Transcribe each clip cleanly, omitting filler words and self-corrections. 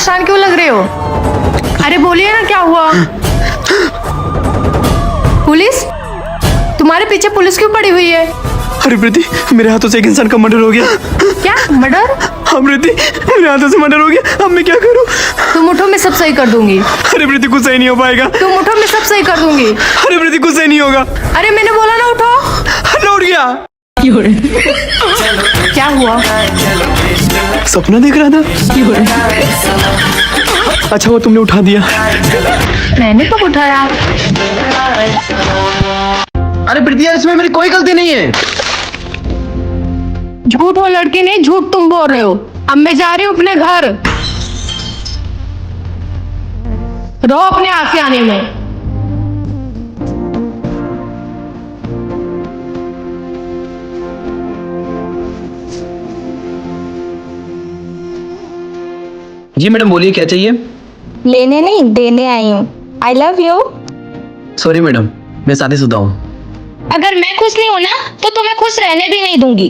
परेशान क्यों लग रहे हो? अरे बोलिए ना, क्या हुआ? पुलिस? तुम्हारे पीछे पुलिस क्यों पड़ी हुई है? अरे प्रीति, मेरे हाथों से एक इंसान का मर्डर हो गया। क्या मर्डर? हाँ प्रीति, मेरे हाथों से मर्डर हो गया। अब मैं क्या करूँ? तुम उठो, मैं सब सही कर दूंगी। अरे प्रीति, कुछ सही नहीं हो पाएगा। तुम उठो, मैं सब सही कर दूंगी। अरे प्रीति, कुछ सही नहीं होगा। अरे मैंने बोला ना उठो। अरे उठ गया। क्या हुआ? सपना देख रहा था। अच्छा वो तुमने उठा दिया। मैंने कब उठाया? अरे प्रीति यार, इसमें मेरी कोई गलती नहीं है। झूठ हो लड़की नहीं, झूठ तुम बोल रहे हो। अब मैं जा रही हूँ अपने घर। रो अपने आके आने में। जी मैडम बोलिए, क्या चाहिए? लेने नहीं देने आई हूँ। I love you. Sorry madam, मैं शादीशुदा हूँ। अगर मैं खुश नहीं हूँ ना तो तुम्हें खुश रहने भी नहीं दूंगी।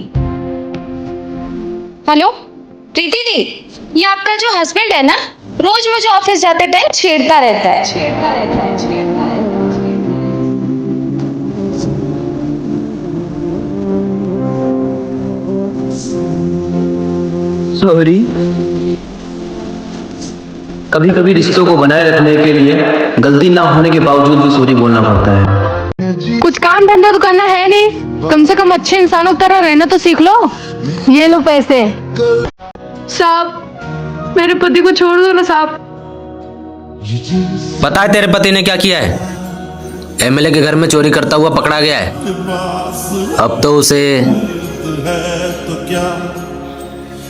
हेलो प्रीति दी, ये आपका जो हस्बैंड है ना, रोज मुझे ऑफिस जाते टाइम छेड़ता रहता है। सॉरी। कभी कभी रिश्तों को बनाए रखने के लिए गलती ना होने के बावजूद भी सॉरी बोलना पड़ता है। कुछ काम धंधा तो करना है नहीं, कम से कम अच्छे इंसानों की तरह रहना तो सीख लो। ये लो पैसे। साहब, मेरे पति को छोड़ दो ना साहब। पता है तेरे पति ने क्या किया है? एमएलए के घर में चोरी करता हुआ पकड़ा गया है। अब तो उसे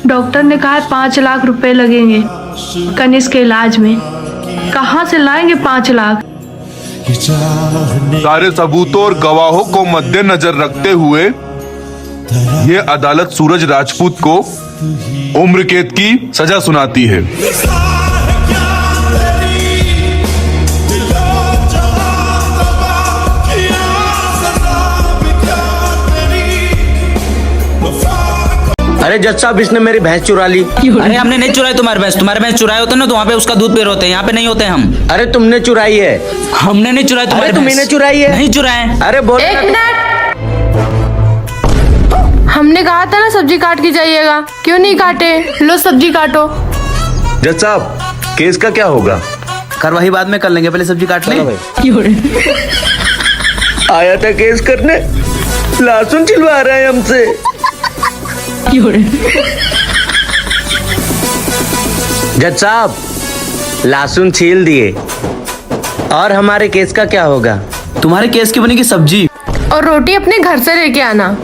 डॉक्टर ने कहा 5 लाख रुपए लगेंगे कनिष्क के इलाज में। कहाँ से लाएंगे 5 लाख? सारे सबूतों और गवाहों को मद्देनजर रखते हुए ये अदालत सूरज राजपूत को उम्र कैद की सजा सुनाती है। अरे जज साहब, इसने मेरी भैंस चुरा ली। अरे हमने नहीं चुराई तुम्हारी भैंस। तुम्हारे भैंस चुराए होते ना तो वहाँ पे उसका दूध पी रहे होते, यहाँ पे नहीं होते हम। अरे तुमने चुराई है। हमने नहीं चुराई तुम्हारी भैंस। तुमने चुराई है। नहीं चुराए। अरे बोल। 1 मिनट, हमने कहा था ना सब्जी काट के जाइएगा, क्यों नहीं काटे? लो सब्जी काटो। जज साहब, केस का क्या होगा? कार्रवाई बाद में कर लेंगे, पहले सब्जी काट ले। आया था केस करने, लहसुन छिलवा रहा है हमसे। जज साहब, लहसुन छील दिए। और हमारे केस का क्या होगा? तुम्हारे केस की बनेगी सब्जी और रोटी अपने घर से लेके आना।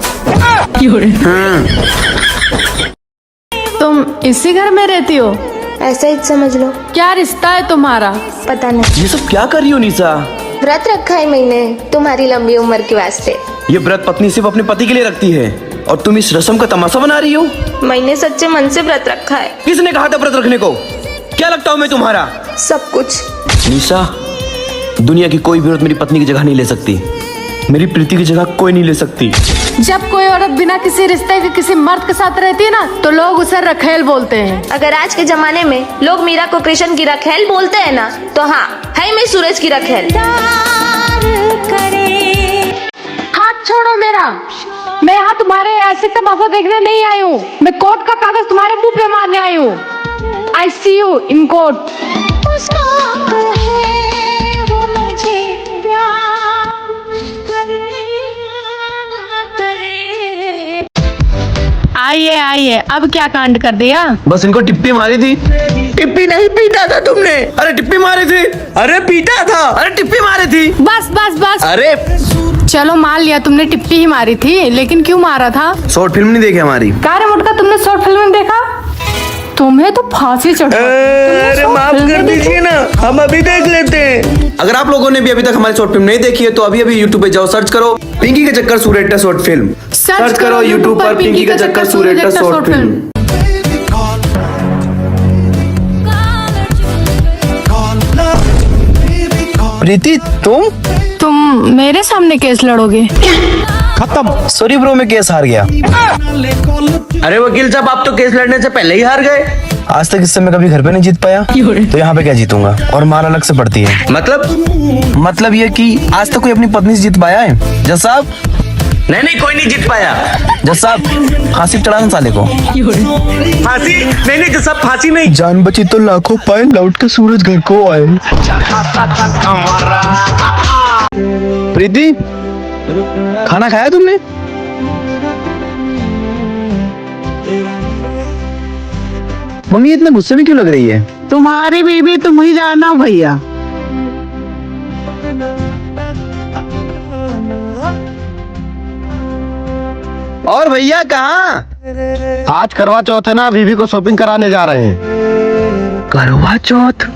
तुम इसी घर में रहती हो? ऐसा ही समझ लो। क्या रिश्ता है तुम्हारा? पता नहीं। ये सब क्या कर रही हो निशा? व्रत रखा है मैंने तुम्हारी लंबी उम्र के वास्ते। ये व्रत पत्नी सिर्फ अपने पति के लिए रखती है और तुम इस रस्म का तमाशा बना रही हो। मैंने सच्चे मन से व्रत रखा है। किसने कहा था व्रत रखने को? क्या लगता हूँ मैं तुम्हारा? सब कुछ। निशा, दुनिया की कोई भी औरत मेरी पत्नी की जगह नहीं ले सकती। मेरी प्रीति की जगह कोई नहीं ले सकती। जब कोई औरत बिना किसी रिश्ते के किसी मर्द के साथ रहती है ना, तो लोग उसे रखेल बोलते हैं। अगर आज के जमाने में लोग मीरा को कृष्ण की रखेल बोलते हैं ना, तो हाँ है मैं सूरज की रखेल। हाथ छोड़ो मेरा। मैं यहाँ तुम्हारे ऐसे तमाशा देखने नहीं आई हूँ। मैं कोर्ट का कागज तुम्हारे मुंह पे मारने आई हूँ। I see you in court. आइए आइए, अब क्या कांड कर दिया? बस इनको टिप्पी मारी थी। टिप्पी नहीं, पीटा था तुमने। अरे टिप्पी मारी थी। अरे पीटा था। अरे टिप्पी मारी थी। बस बस बस। अरे चलो मान लिया तुमने टिप्पी ही मारी थी, लेकिन क्यों मारा था? शॉर्ट फिल्म नहीं देखी हमारी? कार मुटका तुमने शॉर्ट फिल्म में देखा? तुम्हें तो फांसी चढ़। अरे माफ कर दीजिए ना, हम अभी देख लेते हैं। अगर आप लोगों ने भी अभी तक हमारी शॉर्ट फिल्म नहीं देखी है तो अभी अभी यूट्यूब पे जाओ, सर्च करो पिंकी का चक्कर सूर्यट्टा शॉर्ट फिल्म। सर्च करो यूट्यूब पर पिंकी का चक्कर सूर्यट्टा शॉर्ट फिल्म। प्रीति, तुम मेरे सामने केस लड़ोगे? खत्म। सॉरी ब्रो, मैं केस हार गया। अरे वकील साहब, आप तो केस लड़ने से पहले ही हार गए। आज तक इससे मैं कभी घर पे नहीं जीत पाया, तो यहाँ पे क्या जीतूंगा? और मार अलग से पड़ती है। मतलब ये कि आज तक कोई अपनी पत्नी से जीत पाया है? जज साहब, नहीं कोई नहीं जीत पाया। जज साहब, फांसी चढ़ाना साले को। फांसी नहीं जज साहब, फांसी नहीं। जान बची तो लाखों पाए, लौट के सूरज घर को आए। प्रीति, खाना खाया तुमने? मम्मी इतना गुस्से में क्यों लग रही है? तुम्हारी बीवी तुम ही जानो भैया। और भैया कहाँ? आज करवा चौथ है ना, बीवी को शॉपिंग कराने जा रहे हैं। करवा चौथ?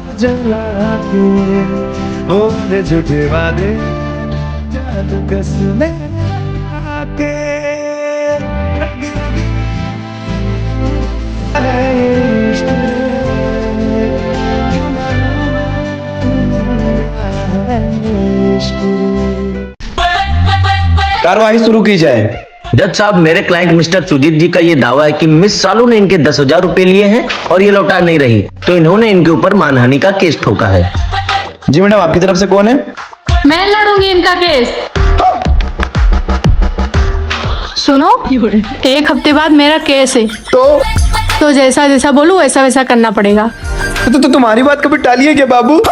कार्यवाही शुरू की जाए। जज साहब, मेरे क्लाइंट मिस्टर सुजीत जी का ये दावा है कि मिस सालू ने इनके 10,000 रुपए लिए हैं और ये लौटा नहीं रही, तो इन्होंने इनके ऊपर मानहानि का केस ठोका है। जी मैडम, आपकी तरफ से कौन है? मैं लड़ूंगी इनका केस। सुनो, 1 हफ्ते बाद मेरा केस है, तो जैसा जैसा बोलूं वैसा वैसा करना पड़ेगा। तो तुम्हारी बात कभी टाली है क्या बाबू?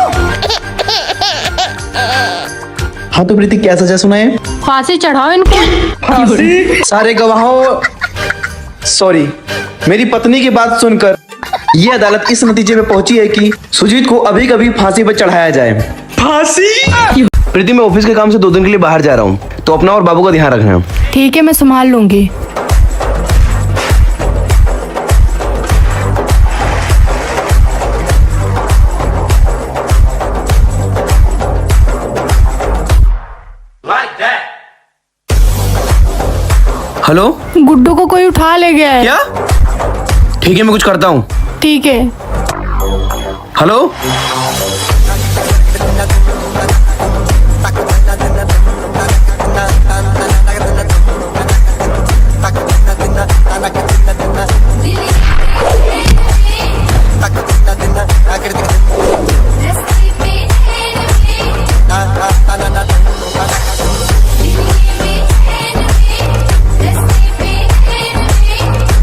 हाँ तो प्रीति, क्या सजा सुनाए? फांसी चढ़ाओ इनको। सारे गवाहों, सॉरी, मेरी पत्नी की बात सुनकर ये अदालत इस नतीजे पे पहुंची है कि सुजीत को अभी कभी फांसी पर चढ़ाया जाए। फांसी? प्रीति, मैं ऑफिस के काम से 2 दिन के लिए बाहर जा रहा हूँ, तो अपना और बाबू का ध्यान रखना। ठीक है, मैं संभाल लूंगी। हेलो, गुड्डू को कोई उठा ले गया है। क्या? ठीक है, मैं कुछ करता हूँ। ठीक है। हेलो।